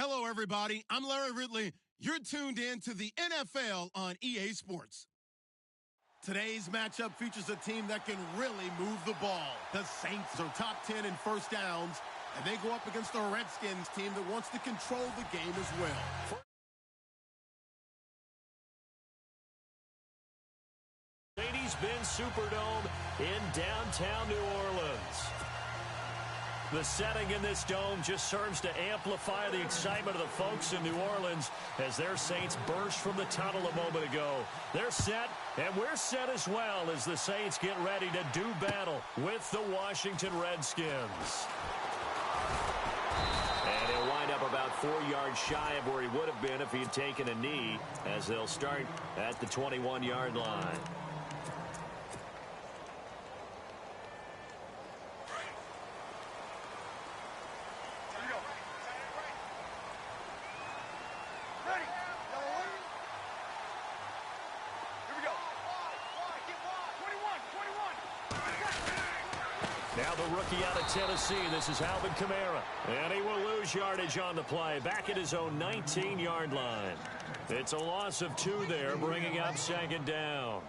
Hello, everybody. I'm Larry Ridley. You're tuned in to the NFL on EA Sports. Today's matchup features a team that can really move the ball. The Saints are top 10 in first downs, and they go up against the Redskins team that wants to control the game as well. Mercedes-Benz Superdome in downtown New Orleans. The setting in this dome just serves to amplify the excitement of the folks in New Orleans as their Saints burst from the tunnel a moment ago. They're set, and we're set as well as the Saints get ready to do battle with the Washington Redskins. And he'll wind up about 4 yards shy of where he would have been if he had taken a knee, as they'll start at the 21-yard line. Now the rookie out of Tennessee, this is Alvin Kamara. And he will lose yardage on the play, back at his own 19-yard line. It's a loss of 2 there, bringing up second down.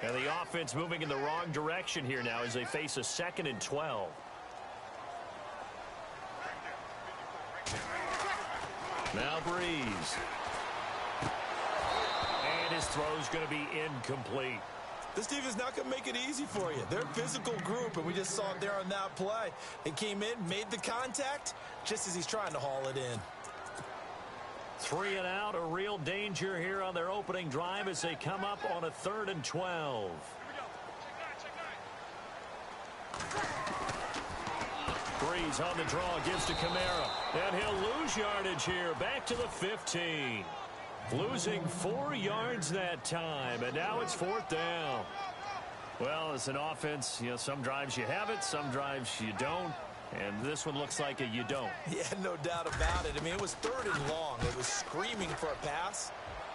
And the offense moving in the wrong direction here now as they face a 2nd and 12. Now Breeze. And his throw's going to be incomplete. This defense is not going to make it easy for you. They're a physical group, and we just saw it there on that play. They came in, made the contact, just as he's trying to haul it in. 3 and out, a real danger here on their opening drive as they come up on a 3rd and 12. Breeze on the draw, gives to Kamara, and he'll lose yardage here, back to the 15. Losing 4 yards that time, and now it's 4th down. Well, as an offense, some drives you have it, some drives you don't, and this one looks like a you don't. Yeah, no doubt about it. I mean, it was 3rd and long. It was screaming for a pass.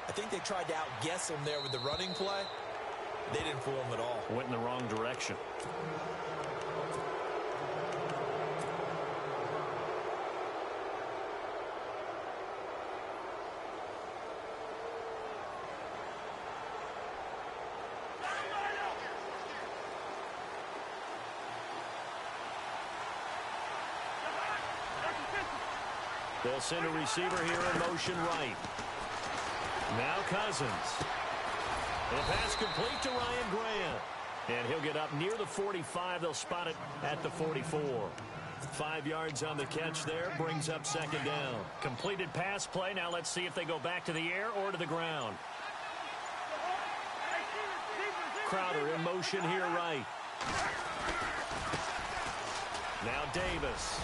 I think they tried to outguess him there with the running play. They didn't fool him at all. Went in the wrong direction. They'll send a receiver here in motion right. Now Cousins. The pass complete to Ryan Grant. And he'll get up near the 45. They'll spot it at the 44. 5 yards on the catch there. Brings up second down. Completed pass play. Now let's see if they go back to the air or to the ground. Crowder in motion here right. Now Davis.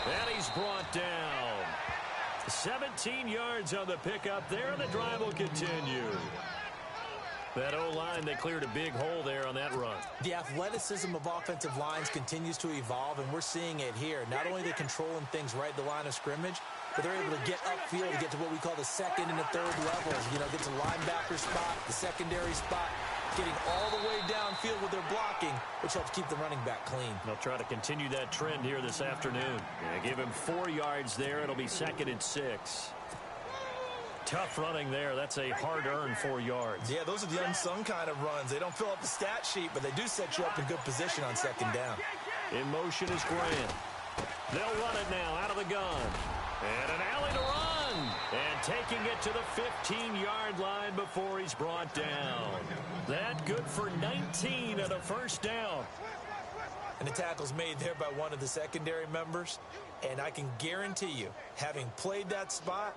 And he's brought down. 17 yards on the pickup there. The drive will continue. That O-line, they cleared a big hole there on that run. The athleticism of offensive lines continues to evolve, and we're seeing it here. Not only are they controlling things right at the line of scrimmage, but they're able to get upfield to get to what we call the 2nd and the 3rd levels. Get to the linebacker spot, the secondary spot, getting all the way downfield with their blocking, which helps keep the running back clean. They'll try to continue that trend here this afternoon. Give him 4 yards there. It'll be 2nd and 6. Tough running there. That's a hard-earned 4 yards. Yeah, those are the unsung kind of runs. They don't fill up the stat sheet, but they do set you up in good position on second down. In motion is Grant. They'll run it now out of the gun. And an alley to run. And taking it to the 15-yard line before he's brought down. That good for 19 and a first down. And the tackle's made there by one of the secondary members. And I can guarantee you, having played that spot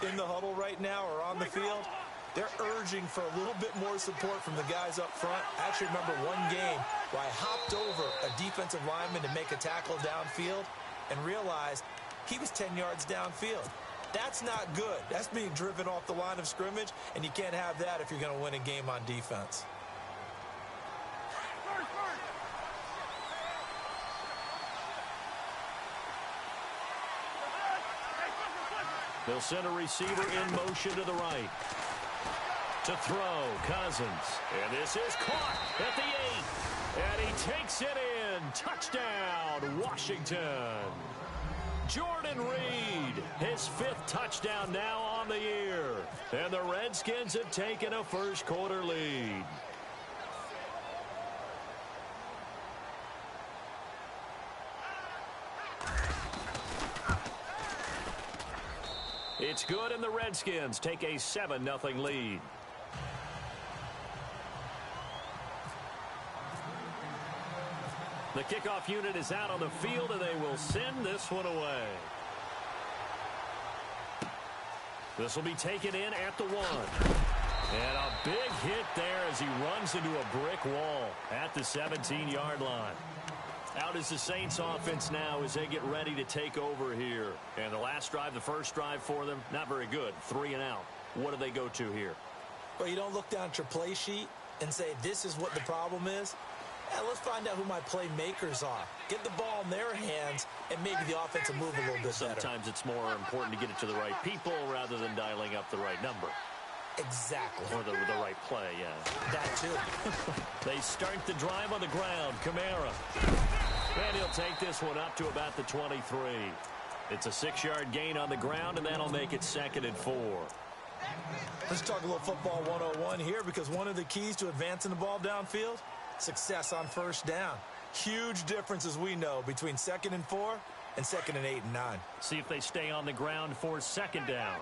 in the huddle right now or on the field, they're urging for a little bit more support from the guys up front. I actually remember one game where I hopped over a defensive lineman to make a tackle downfield and realized he was 10 yards downfield. That's not good. That's being driven off the line of scrimmage, and you can't have that if you're going to win a game on defense. They'll send a receiver in motion to the right. To throw, Cousins. And this is caught at the 8. And he takes it in. touchdown, Washington. Jordan Reed, his 5th touchdown now on the year. And the Redskins have taken a first-quarter lead. It's good, and the Redskins take a 7-0 lead. The kickoff unit is out on the field, and they will send this one away. This will be taken in at the 1. And a big hit there as he runs into a brick wall at the 17-yard line. Out is the Saints offense now as they get ready to take over here. And the last drive, the first drive for them, not very good. 3 and out. What do they go to here? Well, you don't look down at your play sheet and say, this is what the problem is. Let's find out who my playmakers are. Get the ball in their hands, and maybe the offense will move a little bit better. Sometimes it's more important to get it to the right people rather than dialing up the right number. Exactly. Or the right play, yeah. That too. They start the drive on the ground. Kamara. And he'll take this one up to about the 23. It's a 6-yard gain on the ground, and that'll make it 2nd and 4. Let's talk a little football 101 here, because one of the keys to advancing the ball downfield, success on first down. Huge difference, as we know, between 2nd and 4 and 2nd and 8 and 9. See if they stay on the ground for 2nd down.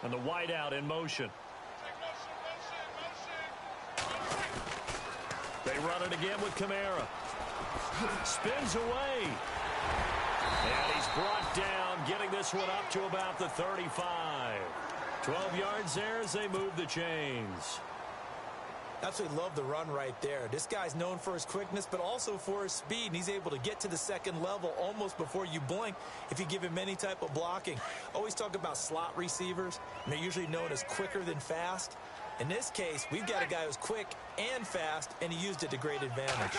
And the wideout in motion. They run it again with Kamara. Spins away. And he's brought down, getting this one up to about the 35. 12 yards there as they move the chains. Absolutely love the run right there. This guy's known for his quickness, but also for his speed, and he's able to get to the 2nd level almost before you blink if you give him any type of blocking. Always talk about slot receivers, and they're usually known as quicker than fast. In this case, we've got a guy who's quick and fast, and he used it to great advantage.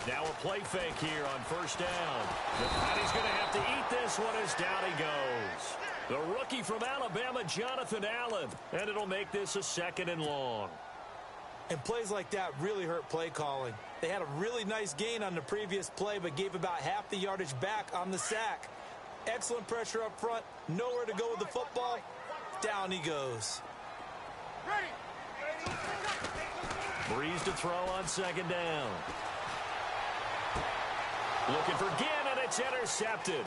Now a play fake here on first down. And he's going to have to eat this one as down he goes. The rookie from Alabama, Jonathan Allen, and it'll make this a 2nd and long. And plays like that really hurt play calling. They had a really nice gain on the previous play, but gave about half the yardage back on the sack. Excellent pressure up front. Nowhere to go with the football. Down he goes. Breeze to throw on 2nd down. Looking for Ginn, and it's intercepted.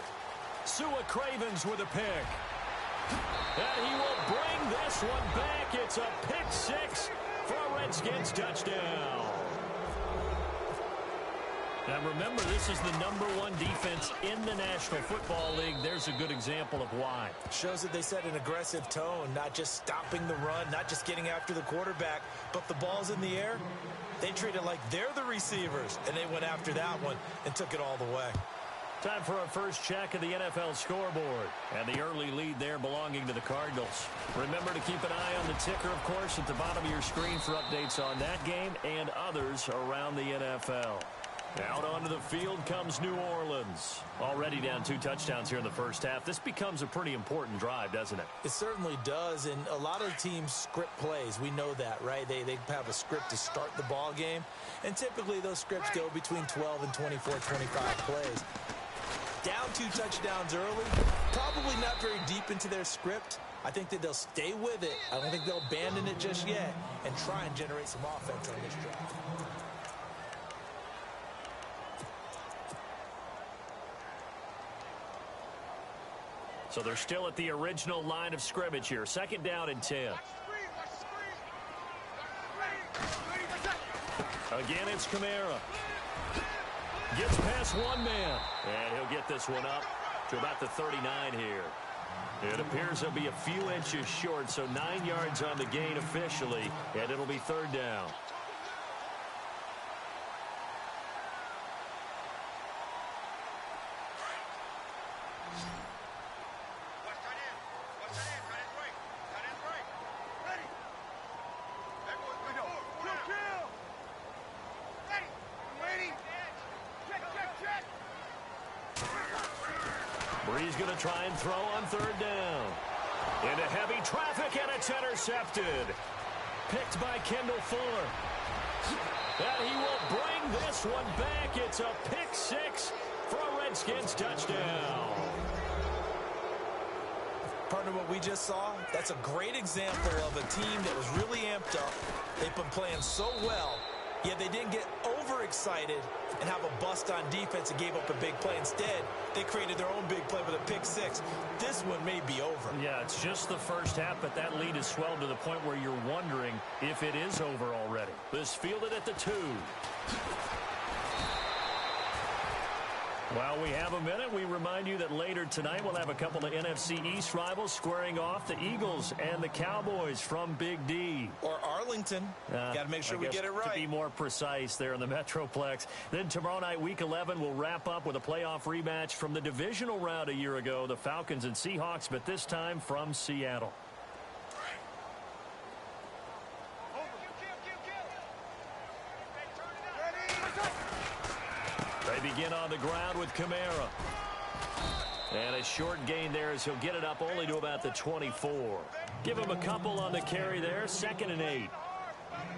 Sua Cravens with a pick. And he will bring this one back. It's a pick 6 for a Redskins touchdown. Now remember, this is the #1 defense in the National Football League. There's a good example of why. Shows that they set an aggressive tone, not just stopping the run, not just getting after the quarterback, but the ball's in the air. They treat it like they're the receivers, and they went after that one and took it all the way. Time for our first check of the NFL scoreboard. And the early lead there belonging to the Cardinals. Remember to keep an eye on the ticker, of course, at the bottom of your screen for updates on that game and others around the NFL. Out onto the field comes New Orleans. Already down 2 touchdowns here in the first half. This becomes a pretty important drive, doesn't it? It certainly does, and a lot of teams script plays. We know that, right? They have a script to start the ball game, and typically those scripts go between 12 and 24, 25 plays. Down 2 touchdowns early, probably not very deep into their script. I think that they'll stay with it. I don't think they'll abandon it just yet and try and generate some offense on this drive. So they're still at the original line of scrimmage here. 2nd down and 10. Again, it's Kamara. Gets past one man. And he'll get this one up to about the 39 here. It appears he'll be a few inches short, so 9 yards on the gain officially, and it'll be 3rd down. Breeze going to try and throw on 3rd down. Into heavy traffic, and it's intercepted. picked by Kendall Fuller. And he will bring this one back. It's a pick six for a Redskins touchdown. Partner, what we just saw, that's a great example of a team that was really amped up. They've been playing so well, yet they didn't get overexcited and have a bust on defense and gave up a big play. Instead, they created their own big play with a pick six. This one may be over. Yeah, it's just the first half, but that lead has swelled to the point where you're wondering if it is over already. This fielded at the 2. While we have a minute, we remind you that later tonight we'll have a couple of NFC East rivals squaring off, the Eagles and the Cowboys from Big D. Or Arlington. Got to make sure we get it right. To be more precise there in the Metroplex. Then tomorrow night, Week 11, we'll wrap up with a playoff rematch from the divisional round a year ago, the Falcons and Seahawks, but this time from Seattle. They begin on the ground with Kamara. And a short gain there as he'll get it up only to about the 24. Give him a couple on the carry there, 2nd and 8.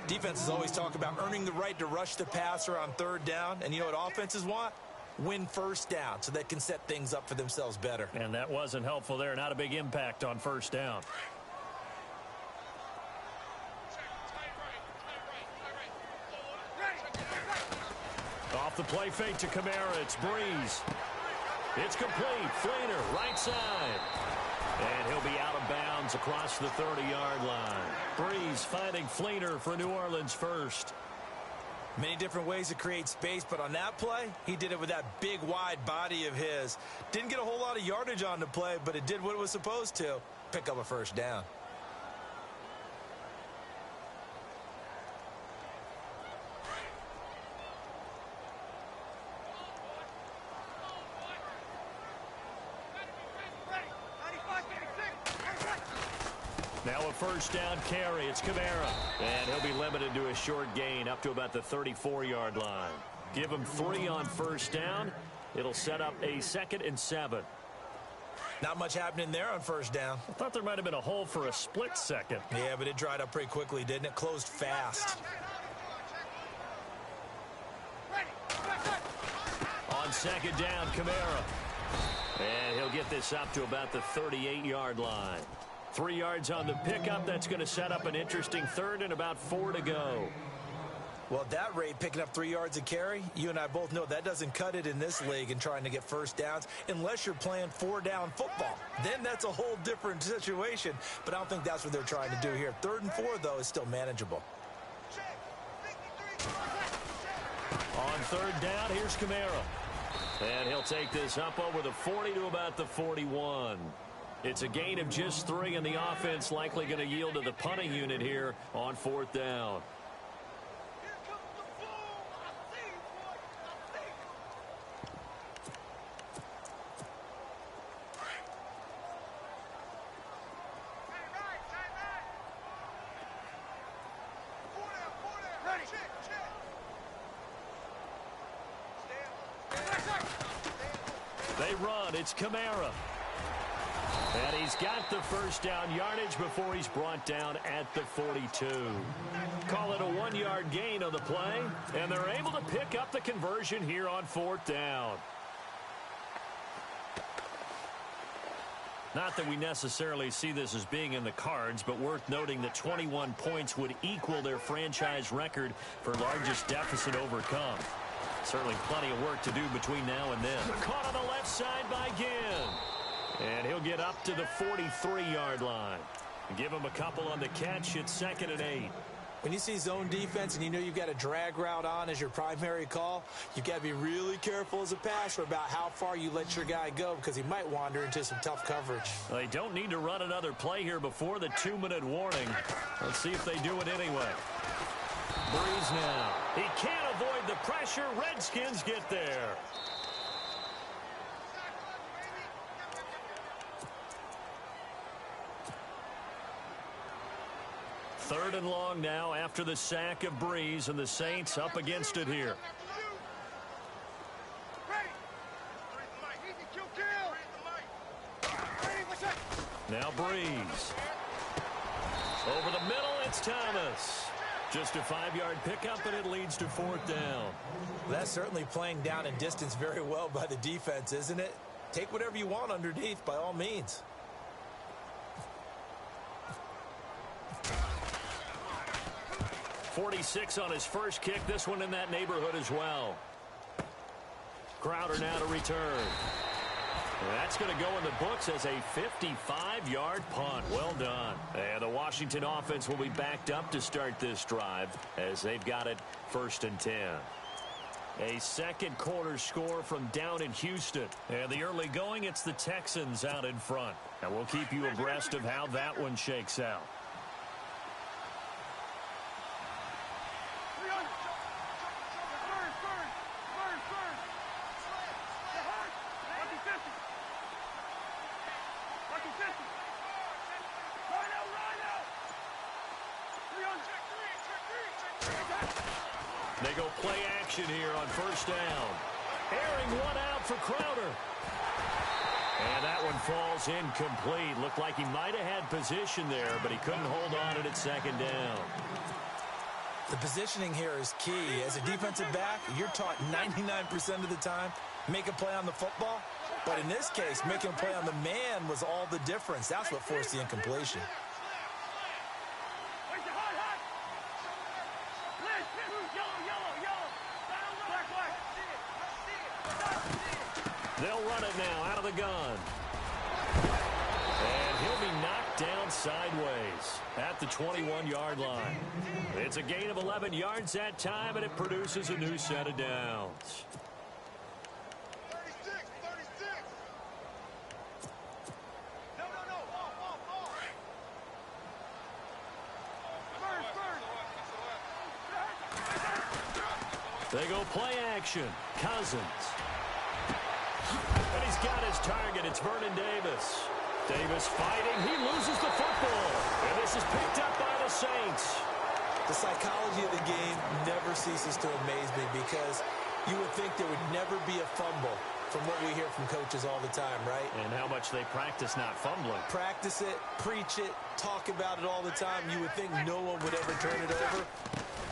Defenses always talk about earning the right to rush the passer on 3rd down. And you know what offenses want? Win 1st down so they can set things up for themselves better. And that wasn't helpful there. Not a big impact on 1st down. Off the play fake to Kamara. It's Breeze. It's complete. Fleener, right side. And he'll be out of bounds across the 30-yard line. Breeze finding Fleener for New Orleans first. Many different ways to create space, but on that play, he did it with that big, wide body of his. Didn't get a whole lot of yardage on the play, but it did what it was supposed to. Pick up a 1st down. Now a 1st down carry. It's Kamara. And he'll be limited to a short gain up to about the 34-yard line. Give him 3 on 1st down. It'll set up a 2nd and 7. Not much happening there on 1st down. I thought there might have been a hole for a split second. Yeah, but it dried up pretty quickly, didn't it? Closed fast. On 2nd down, Kamara. And he'll get this up to about the 38-yard line. 3 yards on the pickup. That's going to set up an interesting 3rd and about 4 to go. Well, at that rate, picking up 3 yards a carry, you and I both know that doesn't cut it in this league and trying to get 1st downs unless you're playing 4-down football. Then that's a whole different situation, but I don't think that's what they're trying to do here. 3rd and 4, though, is still manageable. On 3rd down, here's Kamara. And he'll take this up over the 40 to about the 41. It's a gain of just 3, and the offense likely going to yield to the punting unit here on 4th down. They run. It's Kamara. And he's got the 1st down yardage before he's brought down at the 42. Call it a 1-yard gain on the play, and they're able to pick up the conversion here on 4th down. Not that we necessarily see this as being in the cards, but worth noting that 21 points would equal their franchise record for largest deficit overcome. Certainly plenty of work to do between now and then. Caught on the left side by Ginn. And he'll get up to the 43-yard line. Give him a couple on the catch. It's 2nd and 8. When you see zone defense and you know you've got a drag route on as your primary call, you've got to be really careful as a passer about how far you let your guy go because he might wander into some tough coverage. They don't need to run another play here before the 2-minute warning. Let's see if they do it anyway. Breeze now. He can't avoid the pressure. Redskins get there. 3rd and long now after the sack of Breeze, and the Saints up against it here. Now Breeze. Over the middle, it's Thomas. Just a 5-yard pickup, and it leads to 4th down. That's certainly playing down and distance very well by the defense, isn't it? Take whatever you want underneath, by all means. .46 on his first kick. This one in that neighborhood as well. Crowder now to return. That's going to go in the books as a 55-yard punt. Well done. And the Washington offense will be backed up to start this drive as they've got it 1st and 10. A second quarter score from down in Houston. And the early going, it's the Texans out in front. And we'll keep you abreast of how that one shakes out. They go play action here on 1st down. Airing one out for Crowder. And that one falls incomplete. Looked like he might have had position there, but he couldn't hold on it at 2nd down. The positioning here is key. As a defensive back, you're taught 99% of the time, make a play on the football. But in this case, making a play on the man was all the difference. That's what forced the incompletion. They'll run it now out of the gun. And he'll be knocked down sideways at the 21-yard line. It's a gain of 11 yards that time, and it produces a new set of downs. They go play action. Cousins. And he's got his target. It's Vernon Davis. Davis fighting. He loses the football. And this is picked up by the Saints. The psychology of the game never ceases to amaze me because you would think there would never be a fumble from what we hear from coaches all the time, right? And how much they practice not fumbling. Practice it, preach it, talk about it all the time. You would think no one would ever turn it over.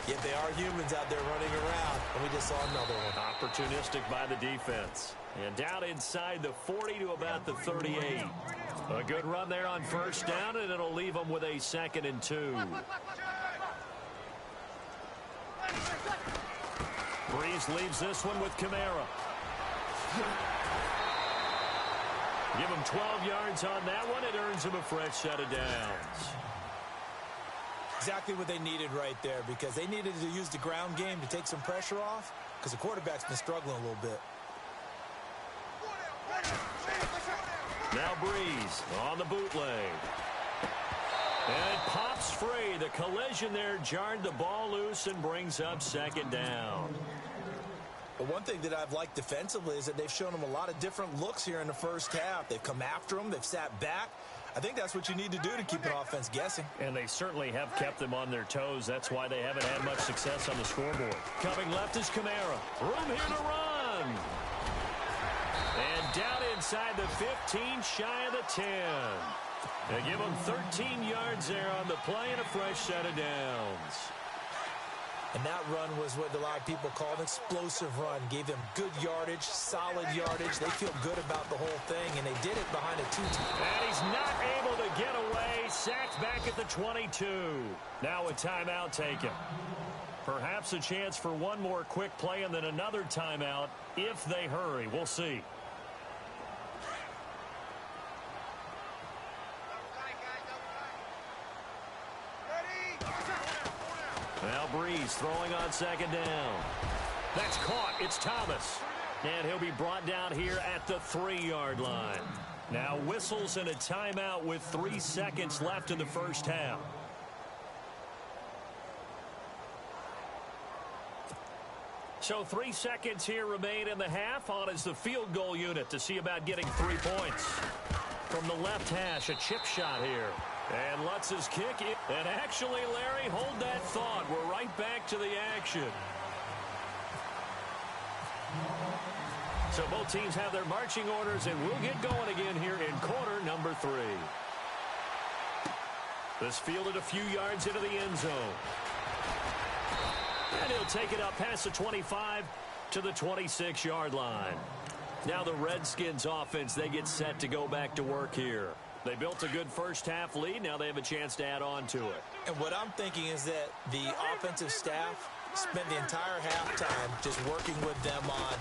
Yet they are humans out there running around, and we just saw another one. Opportunistic by the defense. And down inside the 40 to about the 38. A good run there on 1st down, and it'll leave them with a 2nd and 2. Breeze leaves this one with Kamara. Give him 12 yards on that one. It earns him a fresh set of downs. Exactly what they needed right there because they needed to use the ground game to take some pressure off because the quarterback's been struggling a little bit. Now Breeze on the bootleg. And it pops free. The collision there jarred the ball loose and brings up 2nd down. But one thing that I've liked defensively is that they've shown them a lot of different looks here in the first half. They've come after them. They've sat back. I think that's what you need to do to keep an offense guessing. And they certainly have kept them on their toes. That's why they haven't had much success on the scoreboard. Coming left is Kamara. Room here to run. And down inside the 15, shy of the 10. They give them 13 yards there on the play and a fresh set of downs. And that run was what a lot of people call an explosive run. Gave them good yardage, solid yardage. They feel good about the whole thing, and they did it behind a 2-time. And he's not able to get away. Sacked back at the 22. Now a timeout taken. Perhaps a chance for one more quick play and then another timeout if they hurry. We'll see. Now Breeze throwing on 2nd down. That's caught. It's Thomas. And he'll be brought down here at the 3-yard line. Now whistles and a timeout with 3 seconds left in the first half. So 3 seconds here remain in the half. On is the field goal unit to see about getting 3 points. From the left hash, a chip shot here. And Lutz's kick. And actually, Larry, hold that thought. We're right back to the action. So both teams have their marching orders, and we'll get going again here in quarter number 3. This fielded a few yards into the end zone. And he'll take it up past the 25 to the 26-yard line. Now the Redskins offense, they get set to go back to work here. They built a good first-half lead. Now they have a chance to add on to it. And what I'm thinking is that the offensive staff spent the entire halftime just working with them on,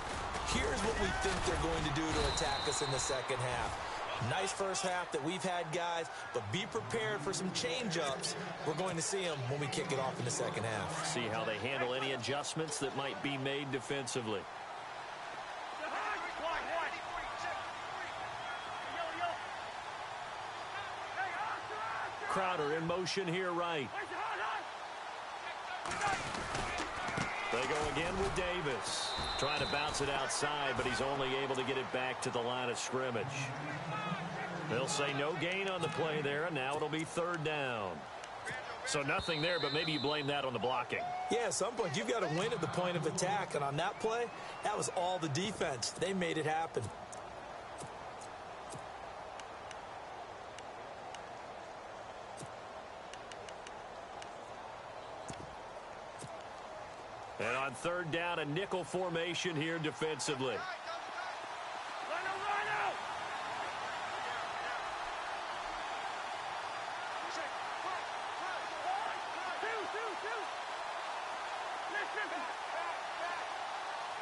here's what we think they're going to do to attack us in the second half. Nice first half that we've had, guys, but be prepared for some change-ups. We're going to see them when we kick it off in the second half. See how they handle any adjustments that might be made defensively. Crowder in motion here right. They go again with Davis. Trying to bounce it outside, but he's only able to get it back to the line of scrimmage. They'll say no gain on the play there, and now it'll be third down. So nothing there, but maybe you blame that on the blocking. Yeah, at some point, you've got to win at the point of attack, and on that play, that was all the defense. They made it happen. And on third down, a nickel formation here defensively.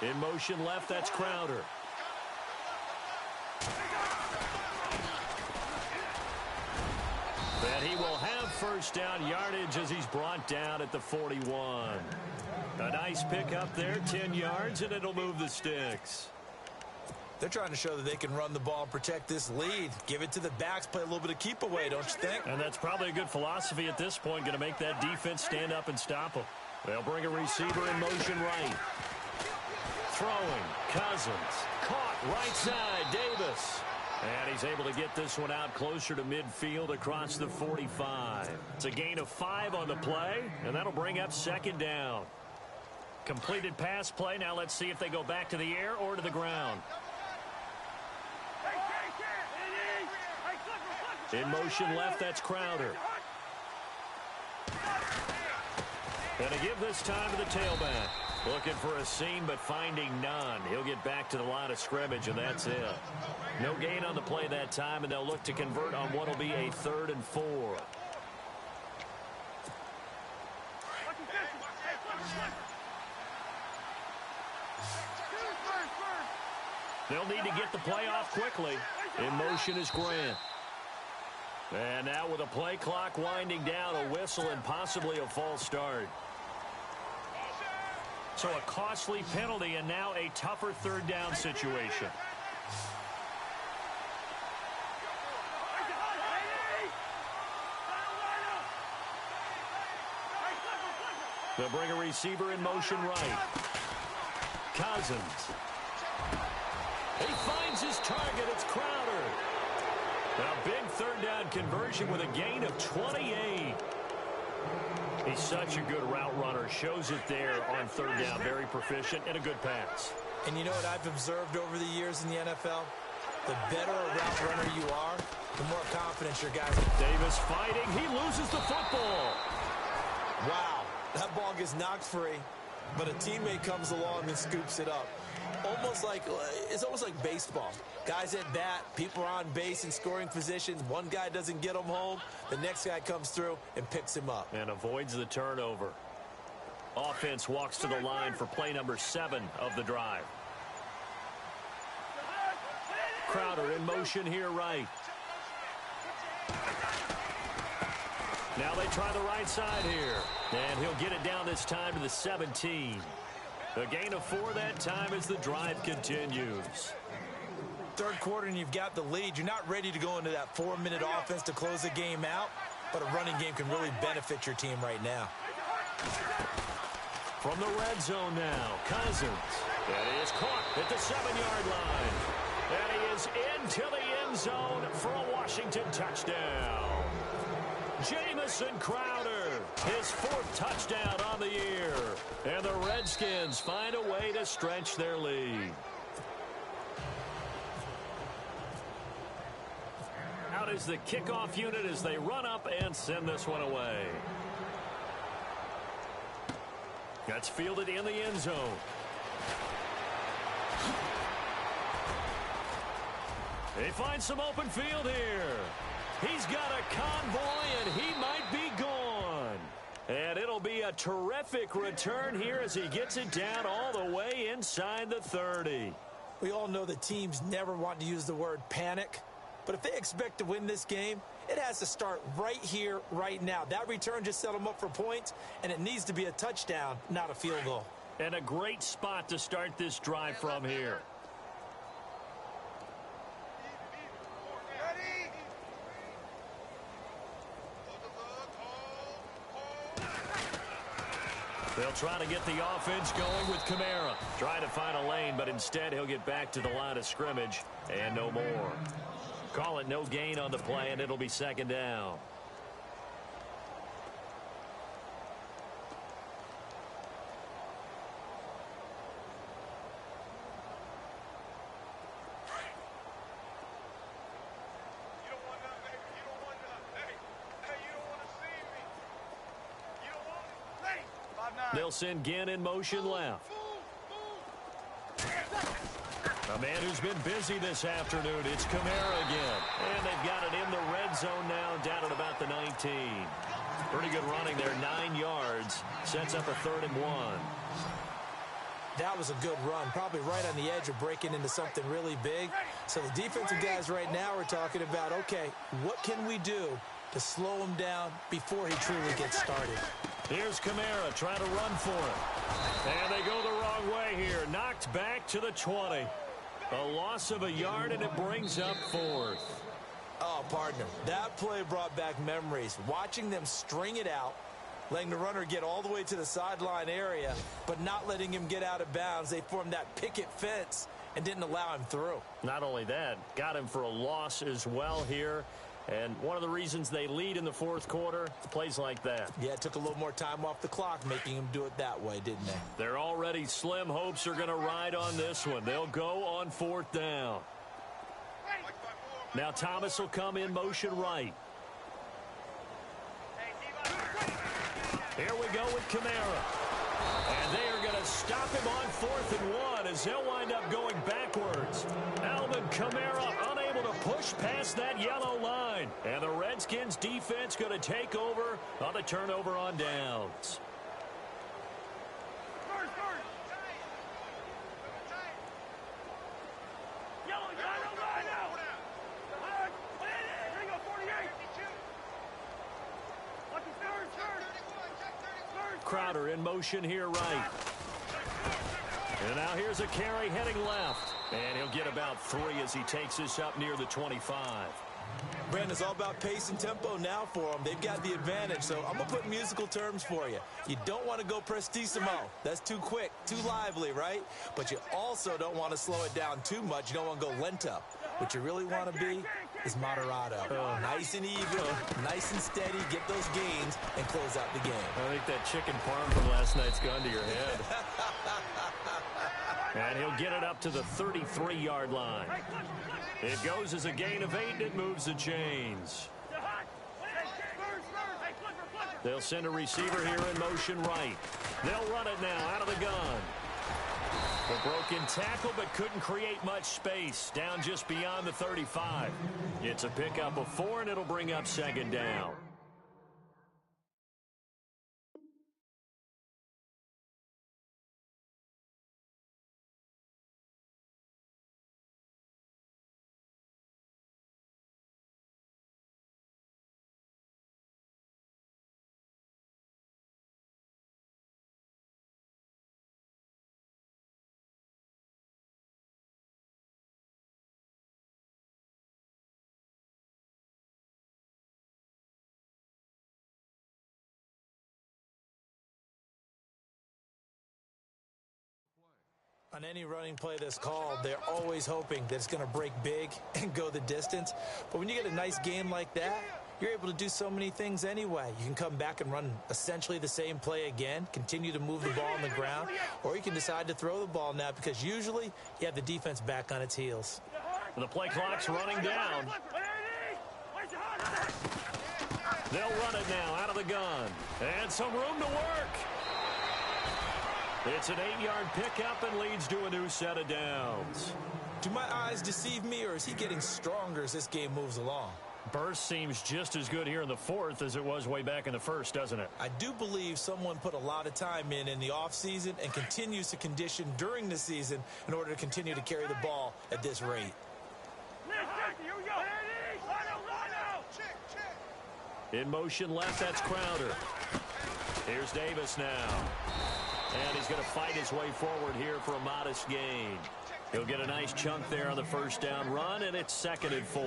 In motion left, that's Crowder. And he will have first down yardage as he's brought down at the 41. A nice pickup there, 10 yards, and it'll move the sticks. They're trying to show that they can run the ball and protect this lead. Give it to the backs, play a little bit of keep away, don't you think? And that's probably a good philosophy at this point, going to make that defense stand up and stop them. They'll bring a receiver in motion right. Throwing, Cousins, caught right side, Davis. And he's able to get this one out closer to midfield across the 45. It's a gain of 5 on the play, and that'll bring up second down. Completed pass play. Now let's see if they go back to the air or to the ground. In motion left, that's Crowder. And to give this time to the tailback. Looking for a seam, but finding none. He'll get back to the line of scrimmage, and that's it. No gain on the play that time, and they'll look to convert on what will be a 3rd and 4. They'll need to get the play off quickly. In motion is Grant. And now with a play clock winding down, a whistle and possibly a false start. So a costly penalty and now a tougher third down situation. They'll bring a receiver in motion right. Cousins. He finds his target. It's Crowder. A big third down conversion with a gain of 28. He's such a good route runner. Shows it there on third down. Very proficient and a good pass. And you know what I've observed over the years in the NFL? The better a route runner you are, the more confidence your guys have. Davis fighting. He loses the football. Wow. That ball gets knocked free, but a teammate comes along and scoops it up. It's almost like baseball. Guys at bat, people are on base in scoring positions. One guy doesn't get him home. The next guy comes through and picks him up. And avoids the turnover. Offense walks to the line for play number 7 of the drive. Crowder in motion here right. Now they try the right side here. And he'll get it down this time to the 17. A gain of 4 that time as the drive continues. Third quarter and you've got the lead. You're not ready to go into that 4-minute offense to close the game out, but a running game can really benefit your team right now. From the red zone now, Cousins. That is caught at the 7-yard line. And he is into the end zone for a Washington touchdown. Jamison Crowder, his 4th touchdown on the year. And the Redskins find a way to stretch their lead. Out out is the kickoff unit as they run up and send this one away. That's fielded in the end zone. They find some open field here. He's got a convoy, and he might be gone. And it'll be a terrific return here as he gets it down all the way inside the 30. We all know that teams never want to use the word panic. But if they expect to win this game, it has to start right here, right now. That return just set them up for points, and it needs to be a touchdown, not a field goal. And a great spot to start this drive from here. They'll try to get the offense going with Kamara. Trying to find a lane, but instead he'll get back to the line of scrimmage and no more. Call it no gain on the play, and it'll be second down. They'll send Ginn in motion left. A man who's been busy this afternoon. It's Kamara again. And they've got it in the red zone now, down at about the 19. Pretty good running there, 9 yards. Sets up a 3rd and 1. That was a good run, probably right on the edge of breaking into something really big. So the defensive guys right now are talking about, okay, what can we do to slow him down before he truly gets started? Here's Kamara trying to run for it. And they go the wrong way here. Knocked back to the 20. A loss of a yard, and it brings up 4th. Oh, partner, that play brought back memories. Watching them string it out, letting the runner get all the way to the sideline area, but not letting him get out of bounds. They formed that picket fence and didn't allow him through. Not only that, got him for a loss as well here. And one of the reasons they lead in the 4th quarter, plays like that. Yeah, it took a little more time off the clock, making him do it that way, didn't they? They're already slim hopes are going to ride on this one. They'll go on 4th down. Now Thomas will come in motion right. Here we go with Kamara. And they are going to stop him on 4th and 1 as they'll wind up going backwards. Alvin Kamara unable to push past that yellow line. And the Redskins defense going to take over on the turnover on downs. Crowder in motion here right. And now here's a carry heading left. And he'll get about 3 as he takes this up near the 25. Brandon, it's all about pace and tempo now for them. They've got the advantage, so I'm going to put musical terms for you. You don't want to go prestissimo. That's too quick, too lively, right? But you also don't want to slow it down too much. You don't want to go lento. What you really want to be is moderato. Nice and even, nice and steady, get those gains, and close out the game. I think that chicken parm from last night's gone to your head. And he'll get it up to the 33-yard line. It goes as a gain of 8, and it moves the chains. They'll send a receiver here in motion right. They'll run it now out of the gun. The broken tackle, but couldn't create much space. Down just beyond the 35. It's a pickup of 4, and it'll bring up 2nd down. On any running play that's called, they're always hoping that it's going to break big and go the distance. But when you get a nice game like that, you're able to do so many things anyway. You can come back and run essentially the same play again, continue to move the ball on the ground, or you can decide to throw the ball now because usually you have the defense back on its heels. The play clock's running down. They'll run it now out of the gun. And some room to work. It's an 8-yard pickup and leads to a new set of downs. Do my eyes deceive me, or is he getting stronger as this game moves along? Burst seems just as good here in the fourth as it was way back in the first, doesn't it? I do believe someone put a lot of time in the offseason and continues to condition during the season in order to continue to carry the ball at this rate. In motion left, that's Crowder. Here's Davis now. And he's going to fight his way forward here for a modest gain. He'll get a nice chunk there on the first down run, and it's 2nd and 4.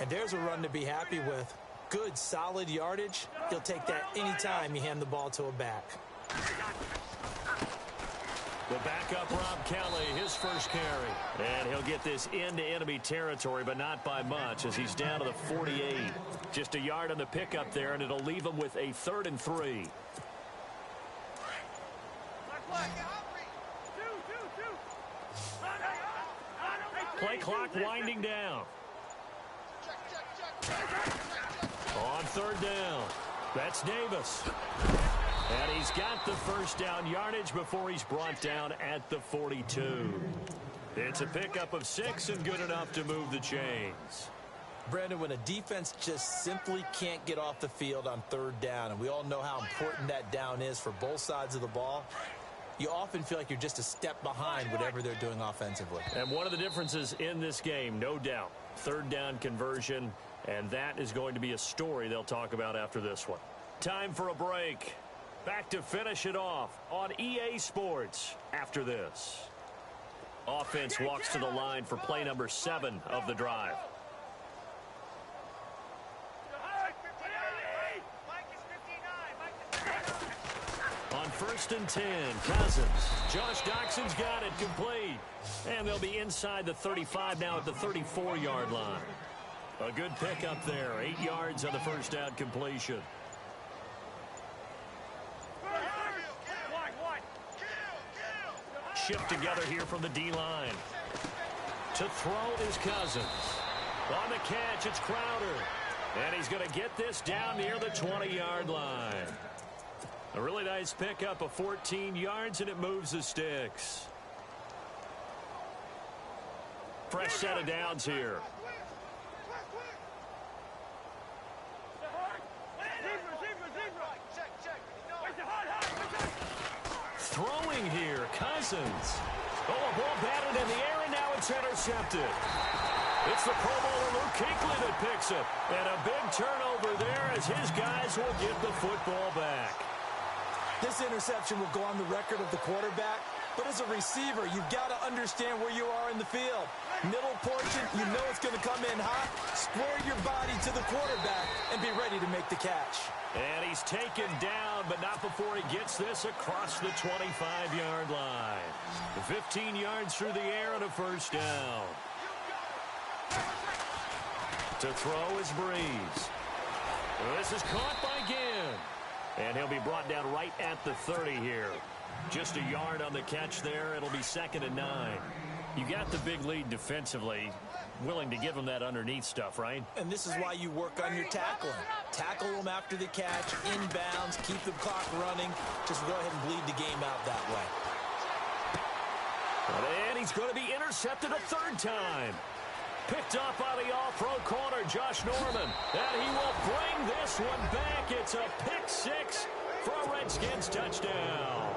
And there's a run to be happy with. Good, solid yardage. He'll take that anytime you hand the ball to a back. The backup, Rob Kelly, his first carry. And he'll get this into enemy territory, but not by much, as he's down to the 48. Just a yard on the pickup there, and it'll leave him with a 3rd and 3. Play clock winding down. On 3rd down, that's Davis. And he's got the first down yardage before he's brought down at the 42. It's a pickup of 6 and good enough to move the chains. Brandon, when a defense just simply can't get off the field on 3rd down, and we all know how important that down is for both sides of the ball, you often feel like you're just a step behind whatever they're doing offensively. And one of the differences in this game, no doubt, 3rd down conversion, and that is going to be a story they'll talk about after this one. Time for a break. Back to finish it off on EA Sports after this. Offense walks to the line for play number 7 of the drive. On 1st and 10, Cousins. Josh Doxson's got it complete. And they'll be inside the 35 now at the 34-yard line. A good pickup there. 8 yards on the first down completion. Shift together here from the D-line. To throw is Cousins. On the catch, it's Crowder. And he's going to get this down near the 20-yard line. A really nice pickup of 14 yards, and it moves the sticks. Fresh set of downs here. Throwing here, Cousins. Oh, a ball batted in the air, and now it's intercepted. It's the Pro Bowler Luke Kuechly that picks it. And a big turnover there as his guys will get the football back. This interception will go on the record of the quarterback, but as a receiver, you've got to understand where you are in the field. Middle portion, you know it's going to come in hot. Square your body to the quarterback and be ready to make the catch. And he's taken down, but not before he gets this across the 25-yard line. 15 yards through the air and a first down. To throw is Breeze. This is caught by Ginn. And he'll be brought down right at the 30 here. Just a yard on the catch there. It'll be 2nd and 9. You got the big lead defensively. Willing to give him that underneath stuff, right? And this is why you work on your tackling. Tackle them after the catch, inbounds, keep the clock running. Just go ahead and bleed the game out that way. And he's going to be intercepted a 3rd time. Picked up by the all-pro corner, Josh Norman. And he will bring this one back. It's a pick 6 for a Redskins touchdown.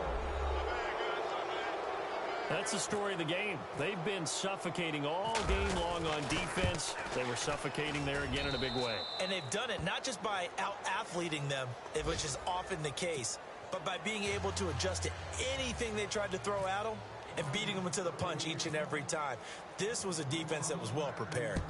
That's the story of the game. They've been suffocating all game long on defense. They were suffocating there again in a big way. And they've done it not just by out-athleting them, which is often the case, but by being able to adjust to anything they tried to throw at them and beating them to the punch each and every time. This was a defense that was well prepared.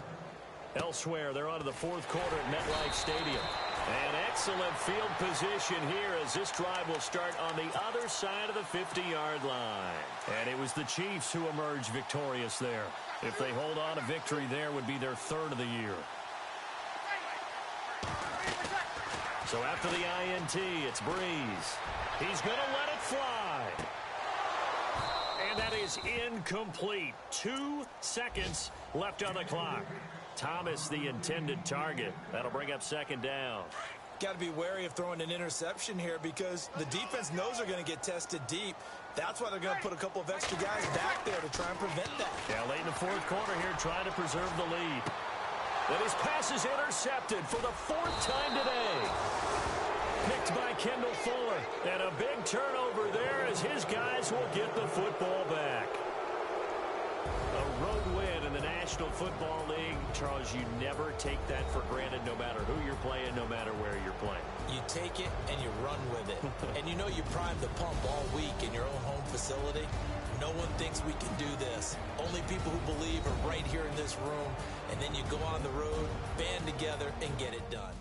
Elsewhere, they're on to the 4th quarter at MetLife Stadium. An excellent field position here as this drive will start on the other side of the 50-yard line. And it was the Chiefs who emerged victorious there. If they hold on, a victory there would be their 3rd of the year. So after the INT, it's Breeze. He's going to let it fly. And And that is incomplete. 2 seconds left on the clock. Thomas, the intended target. That'll bring up second down. Got to be wary of throwing an interception here because the defense knows they're going to get tested deep. That's why they're going to put a couple of extra guys back there to try and prevent that. Yeah, late in the fourth quarter here, trying to preserve the lead. And his pass is intercepted for the 4th time today. Picked by Kendall Fuller. And a big turnover there as his guys will get the football back. A road win in the National Football League. Charles, you never take that for granted no matter who you're playing, no matter where you're playing. You take it and you run with it. And you know you primed the pump all week in your own home facility. No one thinks we can do this. Only people who believe are right here in this room. And then you go on the road, band together, and get it done.